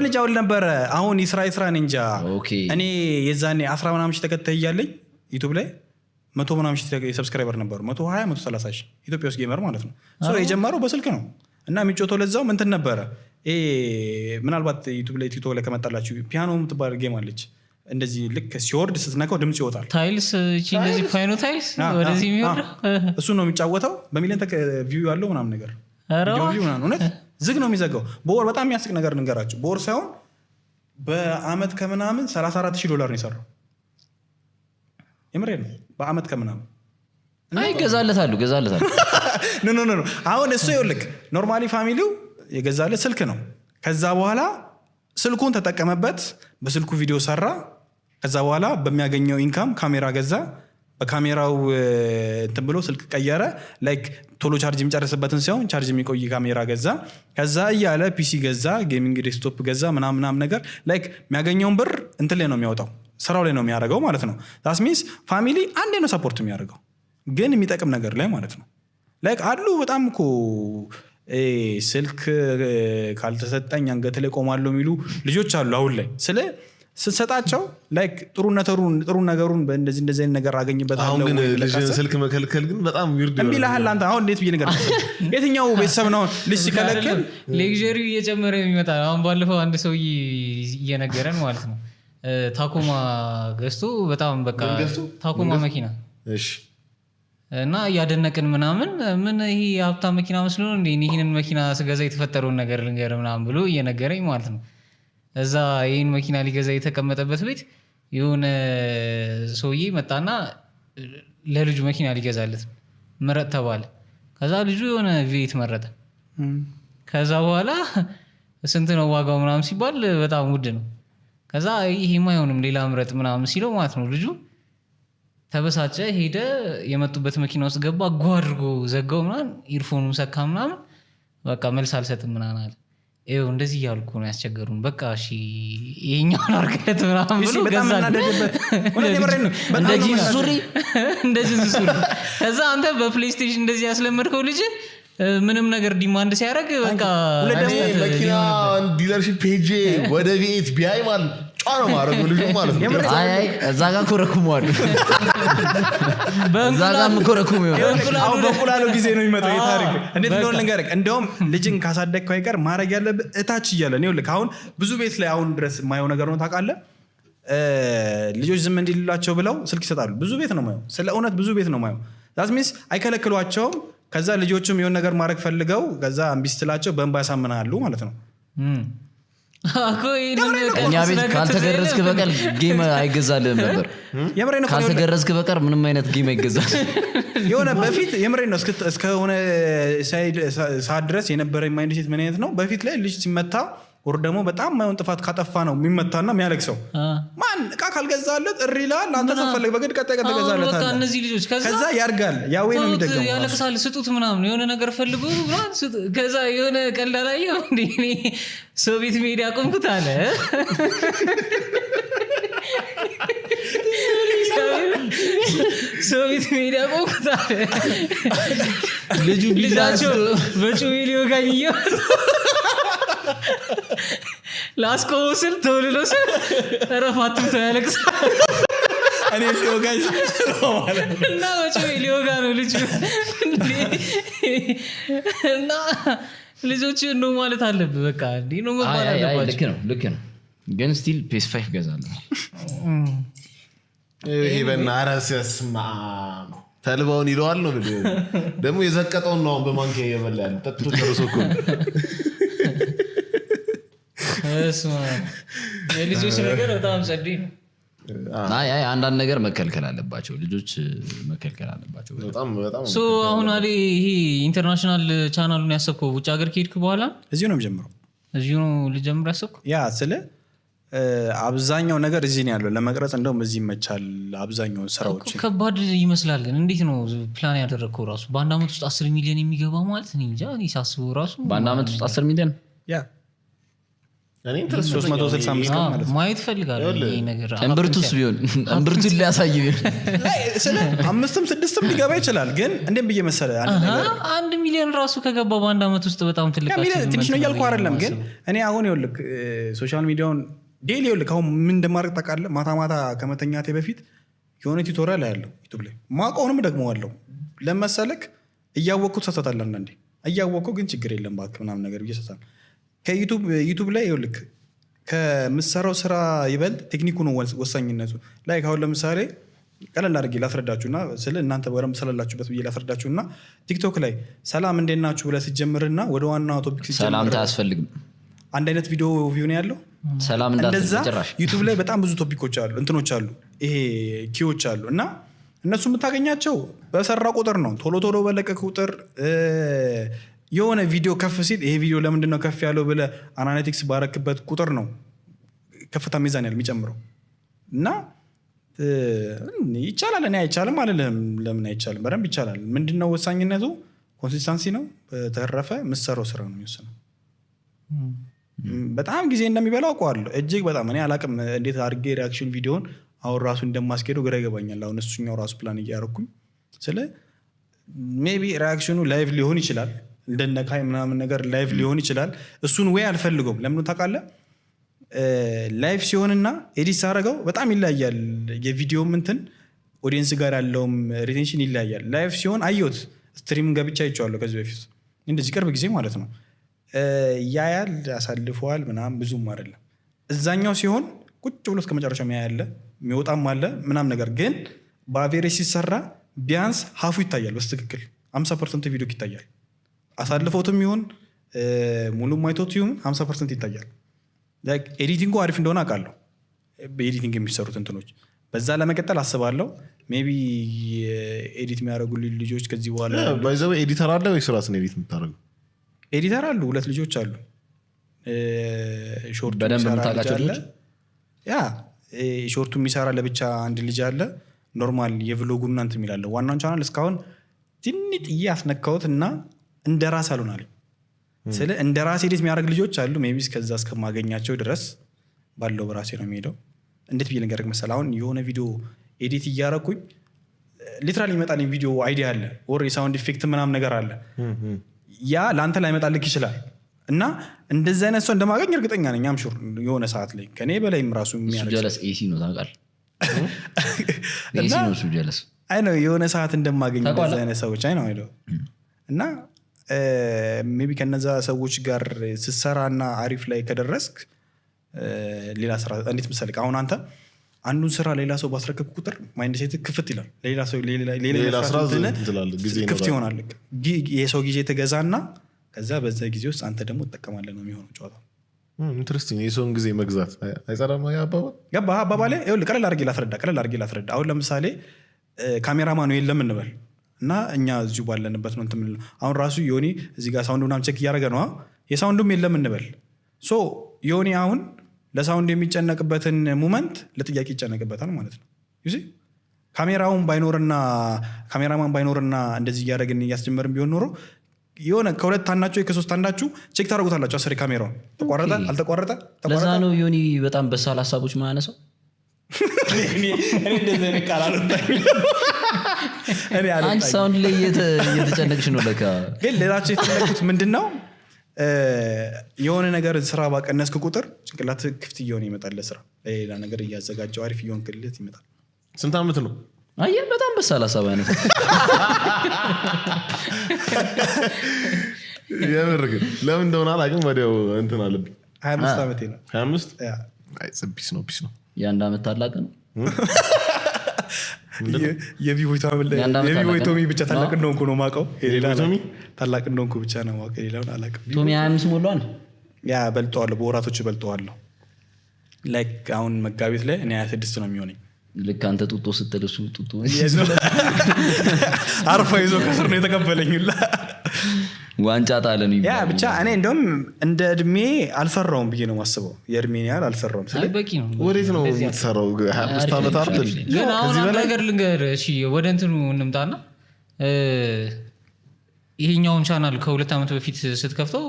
ልጅ አውል ነበር አሁን ይስራ እንጃ እኔ የዛኔ 10 ምናምን ተከታይ ያለኝ ዩቲዩብ ላይ 100 ምናምን ሰብስክራይበር ነበሩ 120 130 ሺህ ኢትዮጵያ ውስጥ ጌመር ማለት ነው ሶ የጀመረው በስልክ ነው እና የሚጮተው ለዛው እንትን ነበረ ምናልባት ዩቲዩብ ላይ ከመጣላችሁ ፒያኖ የምትባል ጌም አለች እንደዚህ ልክ ሲወርድ ስትነካው ድምጽ ይወጣል ታይልስ እቺ እንደዚህ ፋይኖ ታይልስ ወደዚህ የሚወርድ እሱ ነው የሚጫወተው በሚሊዮን ቪው ያለው ምናምን ነገር ቪዲዮ ምናምን እውነት ዝግ ነው የሚዘጋው በወር በጣም የሚያስቅ ነገር እንገራችሁ በወር ሳይሆን በአመት ከምናምን $34,000 ነው የሰራው የምሬ ነው በአመት ከምናምን አይ ገዛለታሉ ኖ አሁን እሱ ይወልክ ኖርማሊ ፋሚሊው የገዛለ ስልክ ነው ከዛ በኋላ ስልኩን ተጠቀመበት በስልኩ ቪዲዮ ሰራ ከዛ በኋላ በሚያገኘው ኢንካም ካሜራ ገዛ በካሜራው እንትን ብሎ ስልክ ቀየረ ላይክ ቶሎ ቻርጅ የሚጨርስበትን ሳይሆን ቻርጅ የሚቆይ ካሜራ ገዛ ከዛ እያለ ፒሲ ገዛ ጌሚንግ ዴስክቶፕ ገዛ ምናምን ነገር ላይክ የሚያገኘውን ብር እንትን ላይ ነው የሚያወጣው ስራው ላይ ነው የሚያደርገው ማለት ነው that means ፋሚሊ አንዴ ነው ሰፖርት የሚያደርገው ግን የሚጠቅም ነገር ላይ ማለት ነው ላይክ አሉ በጣም እኮ ስልክ ካልተሰጠኝ አንገት ላይ ቆማለሁ የሚሉ ልጆች አሉ አሁን ላይ ስለ ስትሰጣቸው ላይክ ጥሩ ነገሩን እንደዚህ አይነት ነገር አገኝበታለሁ አሁን ግን ልጅን ስልክ መከልከል ግን በጣም ዊርድ ነው እንዴ አንተ አሁን እንዴት ብዬ ነገር የትኛው ቤተሰብ ነው ልጅ ሲከለከል ሌክዠሪ እየጨመረ የሚመጣ አሁን ባለፈው አንድ ሰው እየነገረን ማለት ነው ታኮማ ገዝቶ በጣም በቃ ታኮማ መኪና እሺ እና ያደነቅን ምናምን ምን ይሄ ሀብታም መኪና መስሎ ነው እንዴ ይሄንን መኪና ስገዛ የተፈጠረውን ነገር ልንገር ምናምን ብሎ እየነገረኝ ማለት ነው እዛ ይሄን መኪና ሊገዛ የተቀመጠበት ቤት የሆነ ሰውዬ መጣና ለልጁ መኪና ሊገዛለት ምረጥ ተባለ ከዛ ልጁ የሆነ ቪኤት መረጠ ከዛ በኋላ ስንት ነው ዋጋው ምናምን ሲባል በጣም ውድ ነው ከዛ ይሄማ አይሆንም ሌላ ምረጥ ምናምን ሲለው ማለት ነው ልጁ ተበሳጨ ሄደ የመጡበት መኪና ውስጥ ገባ ጓድርጎ ዘጋው ምናምን ኢርፎኑን ሰካ ምናምን በቃ መልስ አልሰጥም ምናምን አለ ይኸው እንደዚህ እያልኩ ነው ያስቸገሩን በቃ እሺ ይሄኛውን አርገለት ምናምን ብሎ ገዛለት እንደዚህ ሱሪ ከዛ አንተ በፕሌይስቴሽን እንደዚህ ያስለመድከው ልጅ ምንም ነገር ዲማንድ ሲያደርግ በቃ መኪና ዲለርሺፕ ፔጅ ወደ ቤት ቢያይ ማለት ጫና ማረግ ልጅ ማለት ነው አይ እዛ ጋር ኮረኩሟል እዛ ጋር ኮረኩም ይሆናል አሁን በቁላሉ ጊዜ ነው የሚመጣው የታሪክ እንዴት ነው ልንገርህ እንደውም ልጅን ካሳደግከው አይቀር ማረግ ያለብህ እታች እያለ ነው ልክ አሁን ብዙ ቤት ላይ አሁን ድረስ የማየው ነገር ነው ታውቃለህ ልጆች ዝም እንዲልላቸው ብለው ስልክ ይሰጣሉ ብዙ ቤት ነው ማየው ስለ እውነት ብዙ ቤት ነው ማየው that means አይከለክሏቸውም ከዛ ልጆቹም የሆነ ነገር ማድረግ ፈልገው ከዛ እምቢ ስትላቸው በእንባ ያሳምናሉ ማለት ነው እኛ ቤት ካልተገረዝክ በቀር ጌም አይገዛልህም ነበር ካልተገረዝክ በቀር ምንም አይነት ጌም አይገዛል የሆነ በፊት የምሬን ነው እስከሆነ ሰዓት ድረስ የነበረ ማይንድ ሴት ምን አይነት ነው በፊት ላይ ልጅ ሲመታ ወር ደግሞ በጣም ማይሆን ጥፋት ካጠፋ ነው የሚመታና የሚያለቅሰው ማን እቃ ካልገዛለት እሪ ይላል አንተ ተፈልግ በግድ ቀጣይ ቀን ተገዛለት በቃ እነዚህ ልጆች ከዛ ያርጋል ያው ነው የሚደገመው ያለቅሳል ስጡት ምናምን የሆነ ነገር ፈልጉ ምናምን ከዛ የሆነ ቀልድ አላየው እንዴ ሰው ቤት ሜዳ ቆምኩት አለ ሰው ቤት ሜዳ ቆምኩት አለ ልጃቸው በጩቤ ሊወጋኝ ላስቆስል ተውልሎ ስል ረፋትም ተያለቅሳል እኔ ሊወጋኝ ማለት እና በጩቤ ሊወጋ ነው ልጁ እና ልጆች ነው ማለት አለብህ በቃ እንዴ ነው መባል አለባቸው ልክ ነው ግን ስቲል PS5 ገዛለሁ ይሄ በእናትህ ያስማ ተልባውን ይለዋል ነው ደግሞ የዘቀጠውን ነው በማንኪያ እየበላ ያለው ጠጥቶ ጨርሶ እኮ እስማ የልጆች ነገር በጣም ጸዴ ነው አይ አንዳንድ ነገር መከልከል አለባቸው ልጆች መከልከል አለባቸው በጣም ሶ አሁን አለ ይሄ ኢንተርናሽናል ቻናሉን ያሰብከው ውጭ ሀገር ከሄድክ በኋላ እዚሁ ነው የምጀምረው እዚሁ ነው ልጀምር ያሰብከው ያ ስለ አብዛኛው ነገር እዚህ ነው ያለው ለመቅረጽ እንደውም እዚህ ይመቻል አብዛኛው ስራዎች ከባድ ይመስላል ግን እንዴት ነው ፕላን ያደረግከው ራሱ በአንድ አመት ውስጥ 10 ሚሊዮን የሚገባ ማለት ነው እንጃ እኔ ሳስበው ራሱ በአንድ አመት ውስጥ 10 ሚሊዮን ያ እኔ ኢንትረስት 365 ቀን ማለት ነው ማየት ፈልጋለሁ ይሄ ነገር እምብርቱስ ቢሆን እምብርቱን ሊያሳይ ቢሆን ስለ 5-6 ሊገባ ይችላል ግን እንደም ብዬ መሰለህ አንድ ነገር 1 ሚሊዮን ራሱ ከገባ በአንድ አመት ውስጥ በጣም ትልቅ ትንሽ ነው እያልኩ አይደለም ግን እኔ አሁን ይኸውልህ ሶሻል ሚዲያውን ዴይሊ ይኸውልህ አሁን ምን እንደማድረግ ታውቃለህ ማታ ከመተኛቴ በፊት የሆነ ቱቶሪያል ያለው ዩቲዩብ ላይ ማውቀውንም ደግመዋለሁ ለመሰለክ እያወቅኩት ሰተታለሁ አንዳንዴ እያወቅኩ ግን ችግር የለም እባክህ ምናምን ነገር እየሰጣን ከዩቲዩብ ላይ ይኸውልህ ከምትሰራው ስራ ይበልጥ ቴክኒኩ ነው ወሳኝነቱ ላይክ አሁን ለምሳሌ ቀለል አድርጌ ላስረዳችሁና ስለ እናንተ በደንብ ስለላችሁበት ብዬ ላስረዳችሁና ቲክቶክ ላይ ሰላም እንዴት ናችሁ ብለህ ስትጀምርና ወደ ዋናው ቶፒክ ስትጀምር ሰላምታ አያስፈልግም አንድ አይነት ቪዲዮ ቪው ነው ያለው ሰላም እንዳትጨራሽ ዩቲዩብ ላይ በጣም ብዙ ቶፒኮች አሉ እንትኖች አሉ ይሄ ኪዎች አሉ እና እነሱ የምታገኛቸው በሰራ ቁጥር ነው ቶሎ በለቀቅ ቁጥር የሆነ ቪዲዮ ከፍ ሲል ይሄ ቪዲዮ ለምንድነው ከፍ ያለው ብለህ አናሊቲክስ ባረክበት ቁጥር ነው ከፍታ ሚዛን ያለው የሚጨምረው እና ይቻላል እኔ አይቻልም አይደለም ለምን አይቻልም በደንብ ይቻላል ምንድነው ወሳኝነቱ ኮንሲስተንሲ ነው በተረፈ ምሰራው ስራ ነው የሚወስነው በጣም ጊዜ እንደሚበላው አውቀዋለሁ እጅግ በጣም እኔ አላቅም እንዴት አድርጌ ሪአክሽን ቪዲዮን አሁን ራሱ እንደማስኬደው ግራ ይገባኛል አሁን እሱኛው ራሱ ፕላን እያደረኩኝ ስለ ሜቢ ሪአክሽኑ ላይቭ ሊሆን ይችላል እንደነካይ ምናምን ነገር ላይቭ ሊሆን ይችላል እሱን ወይ አልፈልገውም ለምን ታውቃለህ ላይቭ ሲሆንና ኤዲት ሳደርገው በጣም ይለያያል የቪዲዮም እንትን ኦዲየንስ ጋር ያለውም ሪቴንሽን ይለያያል ላይቭ ሲሆን አየሁት ስትሪም ገብቻ አይቼዋለሁ ከዚህ በፊት እንደዚህ ቅርብ ጊዜ ማለት ነው ያያል ያሳልፈዋል ምናምን ብዙም አይደለም እዛኛው ሲሆን ቁጭ ብሎ እስከ መጨረሻው ያያለ የሚወጣም አለ ምናምን ነገር ግን በአቬሬጅ ሲሰራ ቢያንስ ሀፉ ይታያል በስትክክል 50% ቪዲዮ ይታያል አሳልፈውትም ይሁን ሙሉ ማይቶት ይሁን 50% ይታያል ላይክ ኤዲቲንጉ አሪፍ እንደሆነ አውቃለሁ በኤዲቲንግ የሚሰሩት እንትኖች በዛ ለመቀጠል አስባለሁ ሜቢ ኤዲት የሚያደርጉ ልጆች ከዚህ በኋላ ባይዘው ኤዲተር አለ ወይስ ራስን ኤዲት የምታደርገው ኤዲተር አሉ 2 ልጆች አሉ ሾርቱ በደንብ የምታውቃቸው ልጆች ያ ሾርቱ የሚሰራ ለብቻ አንድ ልጅ አለ ኖርማል የቭሎጉን እናንተ የሚላለ ዋናውን ቻናል እስካሁን ትንጥ ያስነካውት እና እንደራስ አሉናል ስለ እንደራስ ኤዲት የሚያደርግ ልጆች አሉ ሜቢ እስከዛ እስከማገኛቸው ድረስ ባለው በራሴ ነው የሚሄደው እንዴት ብዬ ነገር መሰለህ አሁን የሆነ ቪዲዮ ኤዲት እያደረኩኝ ሊትራሊ ይመጣልኝ ቪዲዮ አይዲያ አለ ኦር የሳውንድ ኢፌክት ምናምን ነገር አለ ያ ላንተ ላይ መጣልክ ይችላል እና እንደዚህ አይነት ሰው እንደማገኝ እርግጠኛ ነኝ አምሹር የሆነ ሰዓት ላይ ከኔ በላይም ራሱ የሚያደርግ ጀለስ ኤሲ ነው ታውቃለህ ኤሲ ነው እሱ ጀለስ አይ ነው የሆነ ሰዓት እንደማገኝ እንደዚህ አይነት ሰዎች አይ ነው አይደው እና ሜቢ ከነዛ ሰዎች ጋር ስትሰራና አሪፍ ላይ ከደረስክ ሌላ ስራ እንዴት መሰለህ አሁን አንተ አንዱን ስራ ሌላ ሰው ባስረከብ ቁጥር ማይንድ ሴት ክፍት ይላል ሌላ ሰው ሌላ ስራ ክፍት ይሆናል የሰው ጊዜ ተገዛና ከዛ በዛ ጊዜ ውስጥ አንተ ደግሞ ተጠቀማለህ ነው የሚሆነው ጨዋታው ኢንትረስቲንግ የሰውን ጊዜ መግዛት አይጸራማ አባባሌ ይኸውልህ ቀለል አድርጌ ላስረዳ አሁን ለምሳሌ ካሜራማኑ የለም እንበል እና እኛ እዚሁ ባለንበት ነው እንትን አሁን ራሱ ዮኒ እዚህ ጋር ሳውንድ ምናምን ቼክ እያደረገ ነው የሳውንዱም የለም እንበል ሶ ዮኒ አሁን ለሳውንድ የሚጨነቅበትን ሞመንት ለጥያቄ ይጨነቅበታል ማለት ነው ዩሲ ካሜራማን ባይኖርና እንደዚህ እያደረግን እያስጀመርን ቢሆን ኖሮ የሆነ ከሁለት አንዳችሁ ከሶስት አንዳችሁ ቼክ ታደርጉታላችሁ አስሪ ካሜራውን ተቋረጠ አልተቋረጠ ለዛ ነው ዮኒ በጣም በሳል ሀሳቦች ማያነሳው እኔ እንደዚህ አይነት ቃል አንድ ሳውንድ ላይ እየተጨነቅሽ ነው ለካ ግን ሌላቸው የተፈለኩት ምንድነው የሆነ ነገር ስራ ባቀነስክ ቁጥር ጭንቅላት ክፍት እየሆነ ይመጣል ለስራ ሌላ ነገር እያዘጋጀው አሪፍ እየሆን ክልት ይመጣል ስንት ዓመት ነው አየ በጣም በሳል ሀሳብ አይነት የምር ግን ለምን እንደሆነ አላውቅም ወዲያው እንትን አለብኝ 25 ዓመቴ ነው 25 አይ ፒስ ነው የአንድ ዓመት ታላቅ ነው የቪቮይ ቶሚ ብቻ ታላቅ እንደሆንኩ ነው ማውቀው ታላቅ እንደሆንኩ ብቻ ነው ማውቀው ሌላውን አላውቅም ቶሚ 25 ሞላዋል ያ በልጠዋለሁ በወራቶች በልጠዋለሁ ላይክ አሁን መጋቢት ላይ እኔ 26 ነው የሚሆነኝ ልክ አንተ ጡጦ ስትል እሱ ጡጦ አርፋ ይዞ ከስር ነው የተቀበለኝ ዋንጫ ጣለን ያ ብቻ እኔ እንደውም እንደ እድሜ አልሰራውም ብዬ ነው ማስበው የእድሜን ያህል አልሰራውም አይ በቂ ነው ወዴት ነው የምትሰራው 25 ዓመት አይደል ግን አሁን ነገር ልንገር እሺ ወደ እንትኑ እንምጣና ይሄኛውን ቻናል ከ2 ዓመት በፊት ስትከፍተው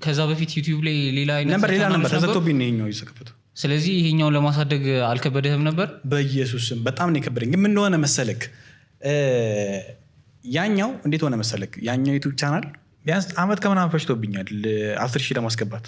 ከዛ በፊት ዩቲዩብ ላይ ሌላ አይነት ሌላ ነበር ተዘግቶብኝ ነው ይሄኛው የተከፈተው። ስለዚህ ይሄኛውን ለማሳደግ አልከበደህም ነበር? በኢየሱስም በጣም ነው የከበደኝ። ግን ምን እንደሆነ መሰለክ ያኛው እንዴት ሆነ መሰለክ ያኛው ዩቲዩብ ቻናል ቢያንስ አመት ከምናምን ፈጅቶብኛል 10,000 ለማስገባት